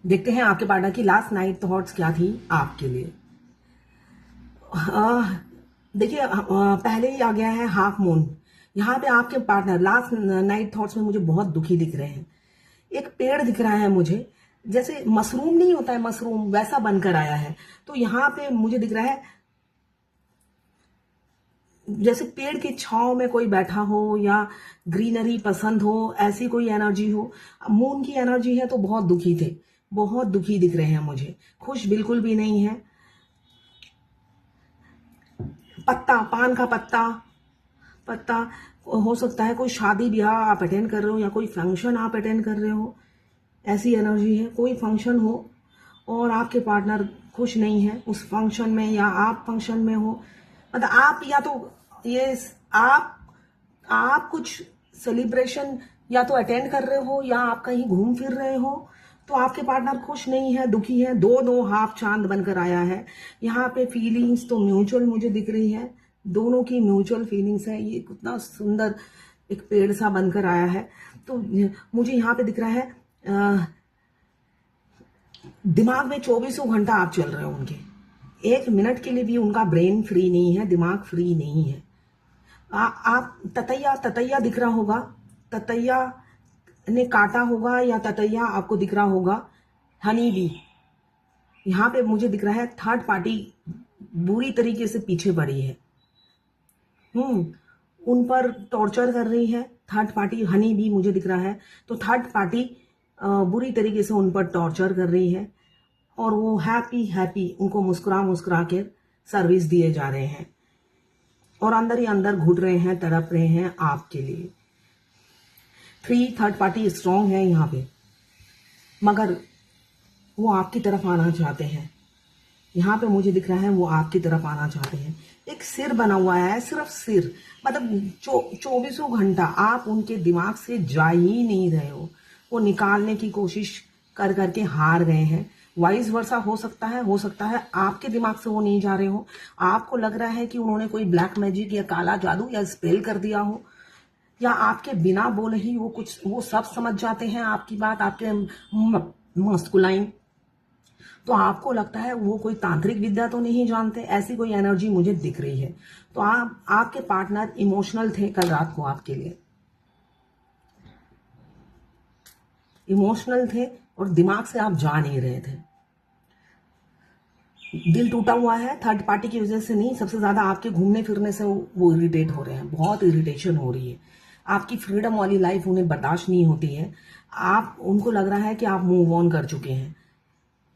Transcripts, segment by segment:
देखते हैं आपके पार्टनर की लास्ट नाइट थॉट्स क्या थी आपके लिए। देखिए, पहले ही आ गया है हाफ मून। यहाँ पे आपके पार्टनर लास्ट नाइट थॉट्स में मुझे बहुत दुखी दिख रहे हैं। एक पेड़ दिख रहा है मुझे, जैसे मशरूम नहीं होता है, मशरूम वैसा बनकर आया है। तो यहाँ पे मुझे दिख रहा है जैसे पेड़ की छांव में कोई बैठा हो या ग्रीनरी पसंद हो, ऐसी कोई एनर्जी हो। मून की एनर्जी है तो बहुत दुखी थे, बहुत दुखी दिख रहे हैं मुझे, खुश बिल्कुल भी नहीं है। पत्ता, पान का पत्ता, पत्ता हो सकता है कोई शादी ब्याह आप अटेंड कर रहे हो या कोई फंक्शन आप अटेंड कर रहे हो, ऐसी एनर्जी है। कोई फंक्शन हो और आपके पार्टनर खुश नहीं है उस फंक्शन में, या आप फंक्शन में हो, मतलब आप या तो ये आप कुछ सेलिब्रेशन या तो अटेंड कर रहे हो या आप कहीं घूम फिर रहे हो, तो आपके पार्टनर खुश नहीं है, दुखी है। दो दो हाफ चांद बनकर आया है यहाँ पे। फीलिंग्स तो म्यूचुअल मुझे दिख रही है, दोनों की म्यूचुअल फीलिंग्स है। ये कितना सुंदर एक पेड़ सा बनकर आया है। तो मुझे यहाँ पे दिख रहा है दिमाग में 24 घंटा आप चल रहे हो उनके, एक मिनट के लिए भी उनका ब्रेन फ्री नहीं है, दिमाग फ्री नहीं है। आप ततैया दिख रहा होगा, ततैया ने काटा होगा या ततैया आपको दिख रहा होगा। हनी बी यहाँ पे मुझे दिख रहा है थर्ड पार्टी बुरी तरीके से पीछे पड़ी है। उन पर टॉर्चर कर रही है थर्ड पार्टी। हनी बी मुझे दिख रहा है, तो थर्ड पार्टी बुरी तरीके से उन पर टॉर्चर कर रही है और वो हैप्पी उनको मुस्कुरा मुस्कुरा के सर्विस दिए जा रहे हैं और अंदर ही अंदर घुट रहे हैं, तड़प रहे हैं आपके लिए। थर्ड पार्टी स्ट्रांग है यहाँ पे, मगर वो आपकी तरफ आना चाहते हैं। यहाँ पे मुझे दिख रहा है वो आपकी तरफ आना चाहते हैं। एक सिर बना हुआ है, सिर्फ सिर, मतलब 24 घंटा आप उनके दिमाग से जा ही नहीं रहे हो। वो निकालने की कोशिश कर करके हार गए हैं। वाइस वर्सा हो सकता है आपके दिमाग से वो नहीं जा रहे हो। आपको लग रहा है कि उन्होंने कोई ब्लैक मैजिक या काला जादू या स्पेल कर दिया हो, या आपके बिना बोले ही वो सब समझ जाते हैं आपकी बात, आपके मस्कुलाइन। तो आपको लगता है वो कोई तांत्रिक विद्या तो नहीं जानते, ऐसी कोई एनर्जी मुझे दिख रही है। तो आपके पार्टनर इमोशनल थे कल रात को आपके लिए, इमोशनल थे और दिमाग से आप जा नहीं रहे थे। दिल टूटा हुआ है थर्ड पार्टी की वजह से नहीं, सबसे ज्यादा आपके घूमने फिरने से वो इरिटेट हो रहे हैं, बहुत इरिटेशन हो रही है। आपकी फ्रीडम वाली लाइफ उन्हें बर्दाश्त नहीं होती है। उनको लग रहा है कि आप मूव ऑन कर चुके हैं।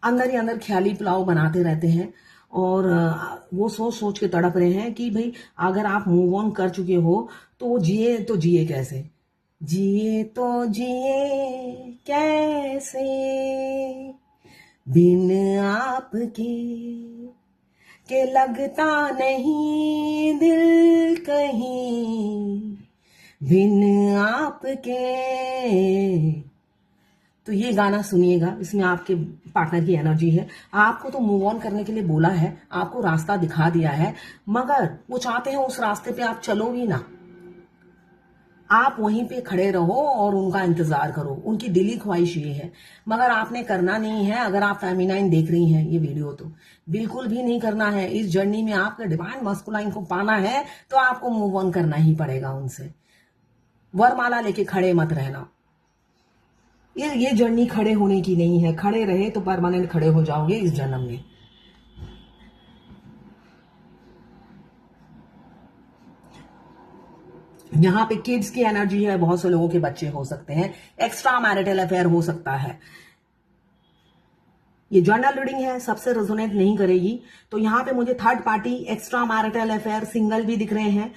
अंदर ही अंदर ख्याली पुलाव बनाते रहते हैं और वो सोच सोच के तड़प रहे हैं कि भाई अगर आप मूव ऑन कर चुके हो तो जिए कैसे, जिए तो जिए कैसे बिन आपके, के लगता नहीं दिल कहीं बिन आपके। तो ये गाना सुनिएगा, इसमें आपके पार्टनर की एनर्जी है। आपको तो मूव ऑन करने के लिए बोला है, आपको रास्ता दिखा दिया है, मगर वो चाहते हैं उस रास्ते पे आप चलो भी ना, आप वहीं पे खड़े रहो और उनका इंतजार करो। उनकी दिली ख्वाहिश ये है, मगर आपने करना नहीं है। अगर आप फेमिनाइन देख रही हैं ये वीडियो तो बिल्कुल भी नहीं करना है। इस जर्नी में आपके डिवाइन मस्कुलाइन को पाना है तो आपको मूव ऑन करना ही पड़ेगा उनसे। वरमाला लेके खड़े मत रहना। ये जर्नी खड़े होने की नहीं है, खड़े रहे तो परमानेंट खड़े हो जाओगे इस जन्म में। यहाँ पे किड्स की एनर्जी है, बहुत से लोगों के बच्चे हो सकते हैं, एक्स्ट्रा मैरिटल अफेयर हो सकता है। ये जर्नल रीडिंग है, सबसे रेजोनेट नहीं करेगी। तो यहाँ पे मुझे third party, extra marital affair, single भी दिख रहे हैं।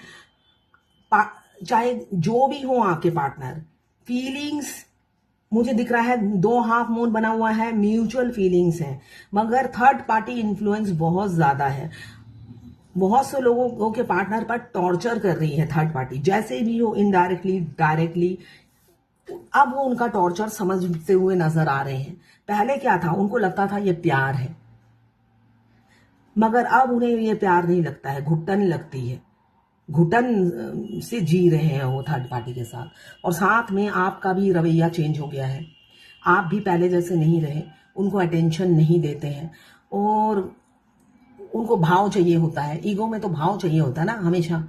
चाहे जो भी हो आपके पार्टनर, फीलिंग्स मुझे दिख रहा है, दो हाफ मून बना हुआ है, म्यूचुअल फीलिंग्स है, मगर थर्ड पार्टी इन्फ्लुएंस बहुत ज्यादा है। बहुत से लोगों के पार्टनर पर टॉर्चर कर रही है थर्ड पार्टी, जैसे भी हो, इनडायरेक्टली डायरेक्टली। अब वो उनका टॉर्चर समझते हुए नजर आ रहे हैं। पहले क्या था, उनको लगता था ये प्यार है, मगर अब उन्हें ये प्यार नहीं लगता है, घुटन लगती है। घुटन से जी रहे हैं वो थर्ड पार्टी के साथ। और साथ में आपका भी रवैया चेंज हो गया है, आप भी पहले जैसे नहीं रहे। उनको अटेंशन नहीं देते हैं, और उनको भाव चाहिए होता है। ईगो में तो भाव चाहिए होता है ना हमेशा।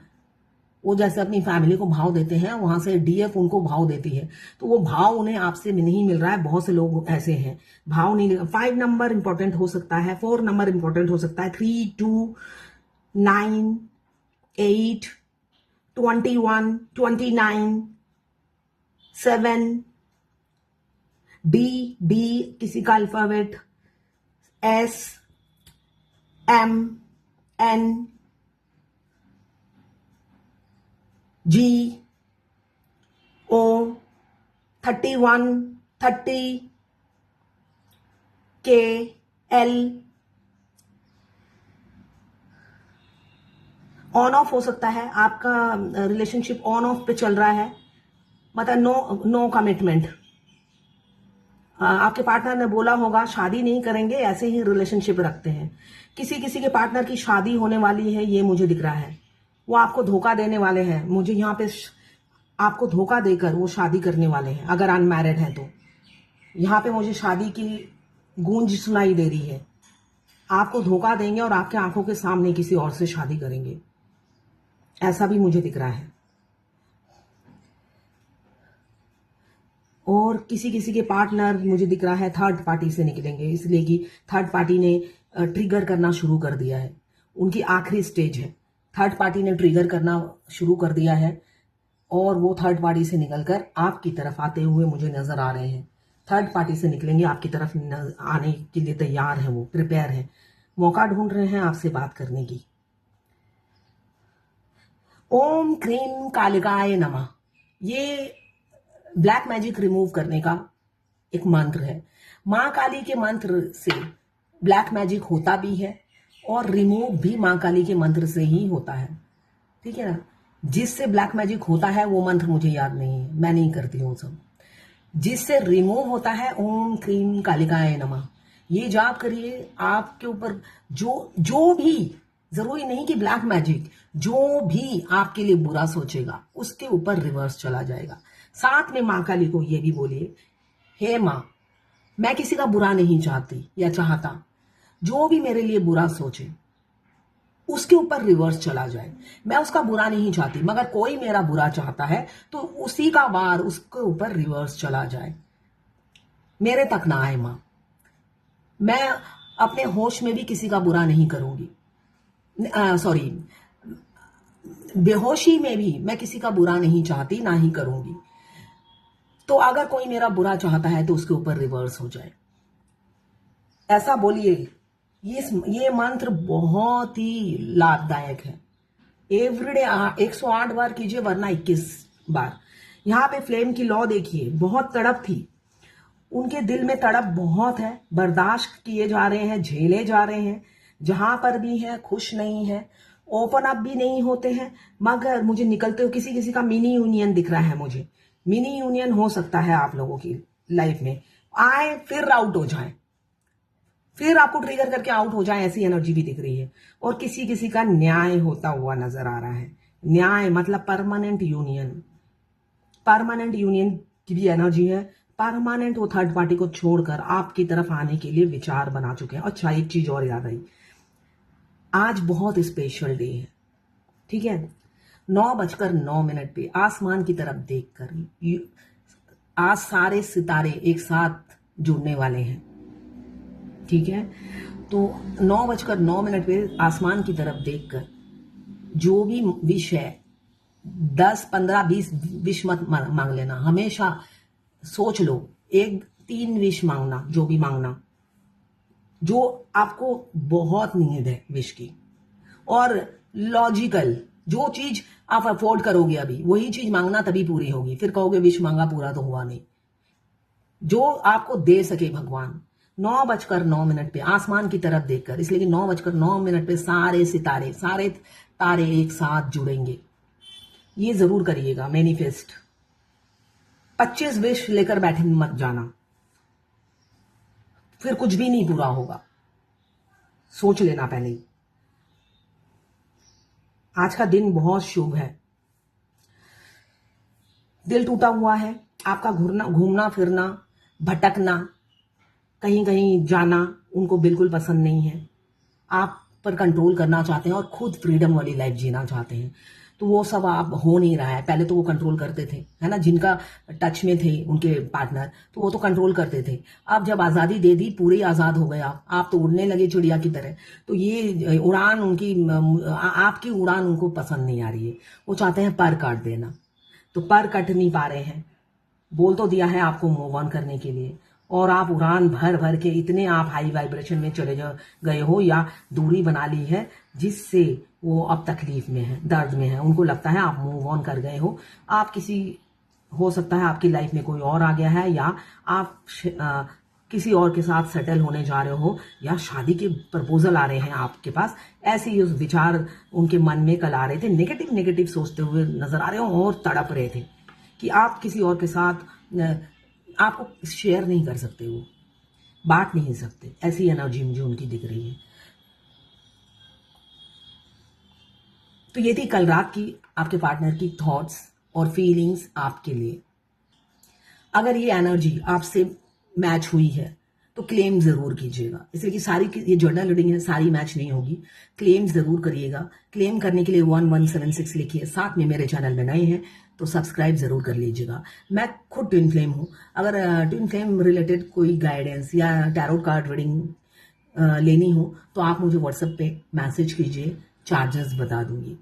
वो जैसे अपनी फैमिली को भाव देते हैं, वहां से डीएफ उनको भाव देती है, तो वो भाव उन्हें आपसे नहीं मिल रहा है। बहुत से लोग ऐसे हैं, भाव नहीं। 5 नंबर इंपॉर्टेंट हो सकता है, 4 नंबर इंपॉर्टेंट हो सकता है, 3, 2, 9, 8, 21, 29, 7, डी किसी का अल्फाबेट, एस, एम, एन, जी, ओ, 31, 30, के, एल। ऑन ऑफ हो सकता है, आपका रिलेशनशिप ऑन ऑफ पे चल रहा है, मतलब नो कमिटमेंट। आपके पार्टनर ने बोला होगा शादी नहीं करेंगे, ऐसे ही रिलेशनशिप रखते हैं। किसी किसी के पार्टनर की शादी होने वाली है, ये मुझे दिख रहा है। वो आपको धोखा देने वाले हैं, मुझे यहाँ पे आपको धोखा देकर वो शादी करने वाले हैं, अगर अनमैरिड है तो। यहाँ पे मुझे शादी की गूंज सुनाई दे रही है। आपको धोखा देंगे और आपके आंखों के सामने किसी और से शादी करेंगे, ऐसा भी मुझे दिख रहा है। और किसी किसी के पार्टनर मुझे दिख रहा है थर्ड पार्टी से निकलेंगे, इसलिए कि थर्ड पार्टी ने ट्रिगर करना शुरू कर दिया है। उनकी आखिरी स्टेज है, थर्ड पार्टी ने ट्रिगर करना शुरू कर दिया है, और वो थर्ड पार्टी से निकलकर आपकी तरफ आते हुए मुझे नजर आ रहे हैं। थर्ड पार्टी से निकलेंगे, आपकी तरफ आने के लिए तैयार है, वो प्रिपेयर है, मौका ढूंढ रहे हैं आपसे बात करने की। ओम क्रीम कालिकाय नमः, ये ब्लैक मैजिक रिमूव करने का एक मंत्र है। मां काली के मंत्र से ब्लैक मैजिक होता भी है, और रिमूव भी मां काली के मंत्र से ही होता है, ठीक है ना। जिससे ब्लैक मैजिक होता है वो मंत्र मुझे याद नहीं है, मैं नहीं करती हूँ सब। जिससे रिमूव होता है ओम क्रीम कालिकाय नमः, ये जाप करिए। आपके ऊपर जो भी, जरूरी नहीं कि ब्लैक मैजिक, जो भी आपके लिए बुरा सोचेगा उसके ऊपर रिवर्स चला जाएगा। साथ में मां काली को ये भी बोलिए, हे मां, मैं किसी का बुरा नहीं चाहती या चाहता, जो भी मेरे लिए बुरा सोचे उसके ऊपर रिवर्स चला जाए। मैं उसका बुरा नहीं चाहती, मगर कोई मेरा बुरा चाहता है तो उसी का वार उसके ऊपर रिवर्स चला जाए, मेरे तक ना आए मां। मैं अपने होश में भी किसी का बुरा नहीं करूंगी, सॉरी, बेहोशी में भी मैं किसी का बुरा नहीं चाहती, ना ही करूंगी। तो अगर कोई मेरा बुरा चाहता है तो उसके ऊपर रिवर्स हो जाए, ऐसा बोलिए। ये मंत्र बहुत ही लाभदायक है। एवरीडे 108 बार कीजिए, वरना 21 बार। यहाँ पे फ्लेम की लॉ देखिए, बहुत तड़प थी उनके दिल में, तड़प बहुत है, बर्दाश्त किए जा रहे हैं, झेले जा रहे हैं, जहां पर भी है खुश नहीं है, ओपन अप भी नहीं होते हैं। मगर मुझे निकलते हुए किसी किसी का मिनी यूनियन दिख रहा है, मुझे मिनी यूनियन हो सकता है आप लोगों की लाइफ में, आए फिर आउट हो जाए, फिर आपको ट्रिगर करके आउट हो जाए, ऐसी एनर्जी भी दिख रही है। और किसी किसी का न्याय होता हुआ नजर आ रहा है। न्याय मतलब परमानेंट यूनियन, परमानेंट यूनियन की भी एनर्जी है। परमानेंट वो थर्ड पार्टी को छोड़कर आपकी तरफ आने के लिए विचार बना चुके हैं। अच्छा, एक चीज और याद आई, आज बहुत स्पेशल डे है, ठीक है। 9:09 पे आसमान की तरफ देखकर आज सारे सितारे एक साथ जुड़ने वाले हैं, ठीक है। तो 9:09 पे आसमान की तरफ देखकर जो भी विश है, 10, 15, 20 विश मत मांग लेना, हमेशा सोच लो 1-3 विश मांगना, जो भी मांगना, जो आपको बहुत नीड है विश की। और लॉजिकल, जो चीज आप अफोर्ड करोगे अभी वही चीज मांगना, तभी पूरी होगी। फिर कहोगे विश मांगा पूरा तो हुआ नहीं। जो आपको दे सके भगवान। 9:09 पे आसमान की तरफ देखकर, इसलिए कि 9:09 पे सारे सितारे, सारे तारे एक साथ जुड़ेंगे। ये जरूर करिएगा मैनिफेस्ट। 25 विश लेकर बैठे मत जाना, फिर कुछ भी नहीं पूरा होगा। सोच लेना पहले ही। आज का दिन बहुत शुभ है। दिल टूटा हुआ है, आपका घूमना फिरना, भटकना, कहीं कहीं जाना उनको बिल्कुल पसंद नहीं है, आप पर कंट्रोल करना चाहते हैं और खुद फ्रीडम वाली लाइफ जीना चाहते हैं। तो वो सब आप हो नहीं रहा है। पहले तो वो कंट्रोल करते थे, है ना, जिनका टच में थे उनके पार्टनर, तो वो तो कंट्रोल करते थे। अब जब आज़ादी दे दी, पूरे आज़ाद हो गए आप तो उड़ने लगे चिड़िया की तरह। तो ये उड़ान उनकी आपकी उड़ान उनको पसंद नहीं आ रही है। वो चाहते हैं पर काट देना, तो पर कट नहीं पा रहे हैं। बोल तो दिया है आपको मूव ऑन करने के लिए, और आप उड़ान भर भर के इतने आप हाई वाइब्रेशन में चले गए हो या दूरी बना ली है जिससे वो अब तकलीफ में है, दर्द में है। उनको लगता है आप मूव ऑन कर गए हो। आप किसी, हो सकता है आपकी लाइफ में कोई और आ गया है, या आप किसी और के साथ सेटल होने जा रहे हो, या शादी के प्रपोजल आ रहे हैं आपके पास। ऐसे ही उस विचार उनके मन में कल आ रहे थे, नेगेटिव नेगेटिव सोचते हुए नजर आ रहे हो और तड़प रहे थे कि आप किसी और के साथ आपको शेयर नहीं कर सकते, वो बांट नहीं सकते। ऐसी एनर्जी मुझे उनकी दिख रही है। तो ये थी कल रात की आपके पार्टनर की थॉट्स और फीलिंग्स आपके लिए। अगर ये एनर्जी आपसे मैच हुई है तो क्लेम जरूर कीजिएगा, इसलिए कि सारी ये जर्नल रीडिंग है, सारी मैच नहीं होगी। क्लेम जरूर करिएगा। क्लेम करने के लिए 1176 लिखिए। साथ में मेरे चैनल में नए हैं तो सब्सक्राइब जरूर कर लीजिएगा। मैं खुद ट्विन फ्लेम हूँ। अगर ट्विन फ्लेम रिलेटेड कोई गाइडेंस या टैरोट कार्ड रीडिंग लेनी हो तो आप मुझे व्हाट्सएप पे मैसेज कीजिए, चार्जेस बता दूंगी।